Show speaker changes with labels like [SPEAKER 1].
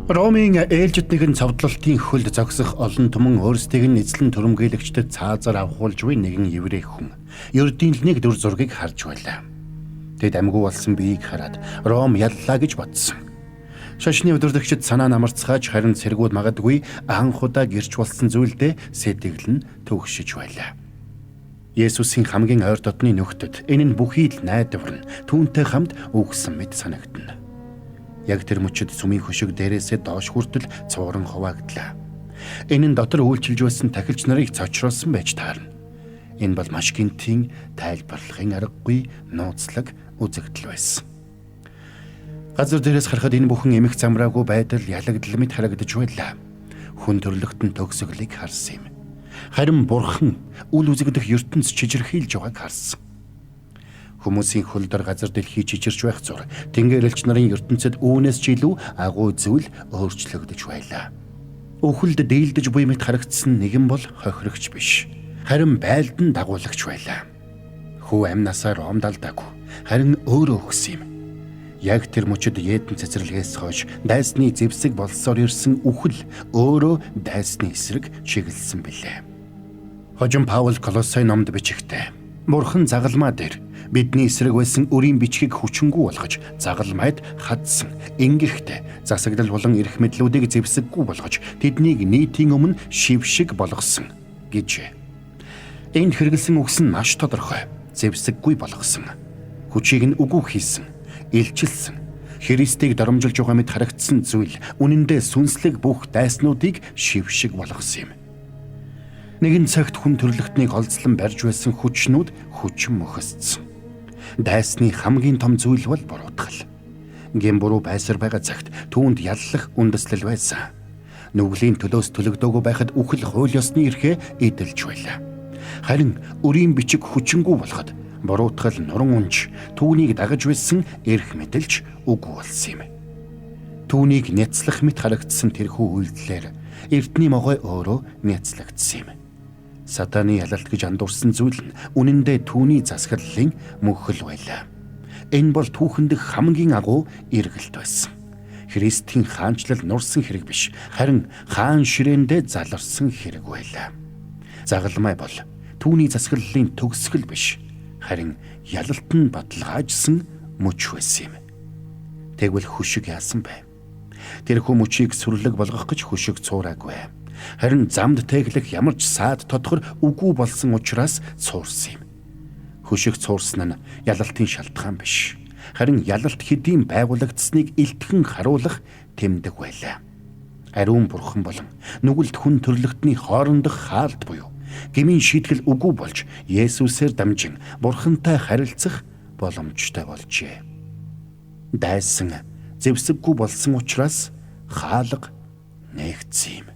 [SPEAKER 1] Ромын ээлжид нэгэн цовдлолтын хөлд зогсох олон түмэн өөрсдийг нь эзлэн түрэмгийлэгчдэд цаазаар авахулж буй нэгэн еврей хүн ердийнлнийг дүр зургийг харж байлаа. Тэд амьгүй болсон биеийг хараад Ром яллаа гэж бодсон. Шашны өдөрдөгчд санаа намарцгааж харин цэргүүд магадгүй анх удаа гэрч болсон зүйлдээ сэтгэл нь төгшөж байлаа. Есүсийн хамгийн ойр дотны нөхдөд энэ нь бүхий л найдвар нь түүнтэй хамт өгсөн мэт санагдана. Яг тэр мөчөд сүмийн хөшиг дээрээсээ доош хүртэл цууран хуваагдлаа. Энэ нь дотор үйлчилж байсан тахилч нарыг цочруулсан байж таарна. Энэ бол маш гинтийн тайлбарлахын аргагүй нууцлаг үзэгдэл байсан. Газар дээрээс харахад энэ бүхэн эмх замраагүй байдал ялагдал мэт харагдаж байлаа. Хүн төрлөختн төгсгөлийг харсан юм. Харин бурхан үл үзэгдэх ертөнц чижирхийлж байгааг харсан. Хүмүүсийн хөлдөр газар дэлхий чичирч байх зур тэнгэрэлч нарын ертөнцид үүнээс ч илүү агуу зүйл өөрчлөгдөж байлаа. Өвхөлд дээлдэж буй мэт харагдсан нэгэн бол хохирогч биш. Харин байлдан дагуулагч байлаа. Хүү амнасаар омдалдаагүй. Харин өөрөө өгсөн юм. Яг тэр мөчөд Еден цэцэрлэгээс хойш дайсны зэвсэг болсоор ирсэн үхэл өөрөө дайсны эсрэг чиглэсэн билээ. Хожим Паул Колосай номд бичигтээ Бурхан загалмаа дээр бидний эсрэг байсан өрийн бичгийг хүчингү болгож загалмайд хадсан. Ингэхдээ засаглал болон эрх мэдлүүдийг зэвсэггүй болгож тэднийг нийтийн өмнө шив шиг болгосон гэжээ. Энд хэрэгэлсэн үгс нь маш тодорхой. Зэвсэггүй болгосон. Хүчийг нь үгүй хийсэн. Илчилсэн. Христийг доромжилж байгаа мэт харагдсан зүйл үнэндээ сүнслэг бүх дайснуудыг шив шиг болгосон юм. Нэгэн цагт хүн төрлөختнийг олзлон барьж байсан хүчнүүд хүчин мөхөсцсөн. Дайсны хамгийн том зүйл бол буруутгал. Гэм буруу байсаар байгаа цагт түүнд яллах үндэслэл байсан. Нүглийн төлөөс төлөгдөөгүй байхад үхэл хууль ёсны эрхээ эдэлж байлаа. Харин өрийн бичиг хүчингү болоход буруутгал нуран унж түүнийг дагаж байсан эрх мэдэлж үгүй болсон юм. Түүнийг няцлах мэт харагдсан тэрхүү үйлдэлээр эртний могой өөрөө няцлагдсан юм. Сатаны ялалт гэж андуурсан зүйл нь үнэндээ түүний засаглалын мөхөл байлаа. Энэ бол түүхэндх хамгийн агуу эргэлт байсан. Христийн хаанчлал нурсан хэрэг биш, харин хаан ширээндээ заларсан хэрэг байлаа. Загалмай бол түүний засаглалын төгсгөл биш, харин ялалт нь баталгаажсан мөч байсан юм. Тэгвэл хөшиг яасан бэ? Тэрхүү мөчийг сүрлэг болгох гэж хөшиг цуураагүй. Харин замд тэглэх ямар ч саад тодгор үгүй болсон учраас цуурсан юм. Хөшиг цуурсан нь ялалтын шалтгаан биш. Харин ялалт хэдийн байгуулагдсныг илтгэн харуулах тэмдэг байлаа. Ариун бурхан болон нүгэлт хүн төрлөختний хоорондох хаалт буюу гмийн шийтгэл үгүй болж Есүсээр дамжин бурхантай харилцах боломжтой болжээ. Дайсан зэвсэггүй болсон учраас хаалга нээгдсэн юм.